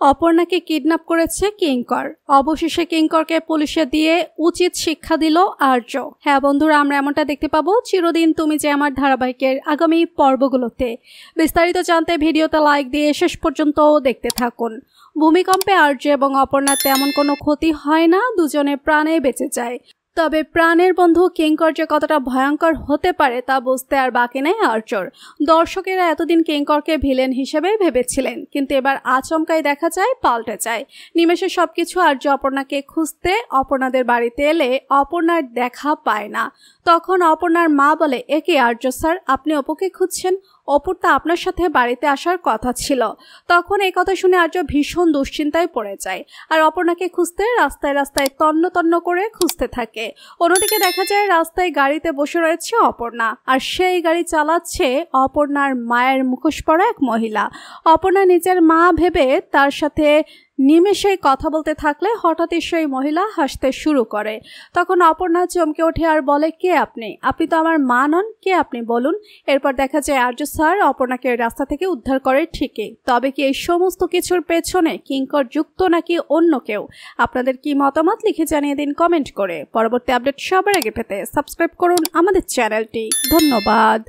অপর্ণাকে kidnap করেছে কিঙ্কর। অবশেষে কিঙ্করকে পুলিশে দিয়ে উচিত শিক্ষা দিল আর্য। হ্যাঁ বন্ধুরা, আমরা এমনটা দেখতে পাবো চিরদিন তুমি যে আমার ধারাবাহিকের আগামী পর্বগুলোতে। বিস্তারিত জানতে ভিডিওতে লাইক দিয়ে শেষ পর্যন্ত দেখতে থাকুন। ভূমিকম্পে আর্য এবং অপর্ণার তেমন কোনো ক্ষতি হয় না, দুজনে প্রাণে বেঁচে যায়। তবে প্রাণের বন্ধু কিঙ্কর যে কতটা ভয়ঙ্কর হতে পারে তা বুঝতে আর বাকি নেই আর্যর। দর্শকেরা এতদিন কিঙ্করকে ভিলেন হিসেবে ভেবেছিলেন, কিন্তু এবার আচমকাই দেখা যায় পাল্টে যায়। নিমেষে সবকিছু আর্য অপর্ণাকে খুঁজতে অপর্ণাদের বাড়িতে এলে অপর্ণার দেখা পায় না। তখন অপর্ণার মা বলে, একে আর্য স্যার, আপনি অপুকে খুঁজছেন? অপুর তা আপনার সাথে বাড়িতে আসার কথা ছিল। তখন এই কথা শুনে আর্য ভীষণ দুশ্চিন্তায় পড়ে যায় আর অপর্ণাকে খুঁজতে রাস্তায় রাস্তায় তন্ন তন্ন করে খুঁজতে থাকে। অন্যদিকে দেখা যায় রাস্তায় গাড়িতে বসে রয়েছে অপর্ণা, আর সেই গাড়ি চালাচ্ছে অপর্ণার মায়ের মুখোশ পরা এক মহিলা। অপর্ণা নিজের মা ভেবে তার সাথে নিমেষে কথা বলতে থাকলে হঠাৎই সেই মহিলা হাসতে শুরু করে। তখন অপর্ণা চমকে ওঠে আর বলে, কে আপনি? আপনি তো আমার মা নন, কে আপনি বলুন? এরপর দেখা যায় আর্য স্যার অপর্ণাকে রাস্তা থেকে উদ্ধার করে ঠিকই, তবে কি এই সমস্ত কিছুর পেছনে কিঙ্কর যুক্ত নাকি অন্য কেউ? আপনাদের কি মতামত লিখে জানিয়ে দিন কমেন্ট করে। পরবর্তী আপডেট সবার আগে পেতে সাবস্ক্রাইব করুন আমাদের চ্যানেলটি। ধন্যবাদ।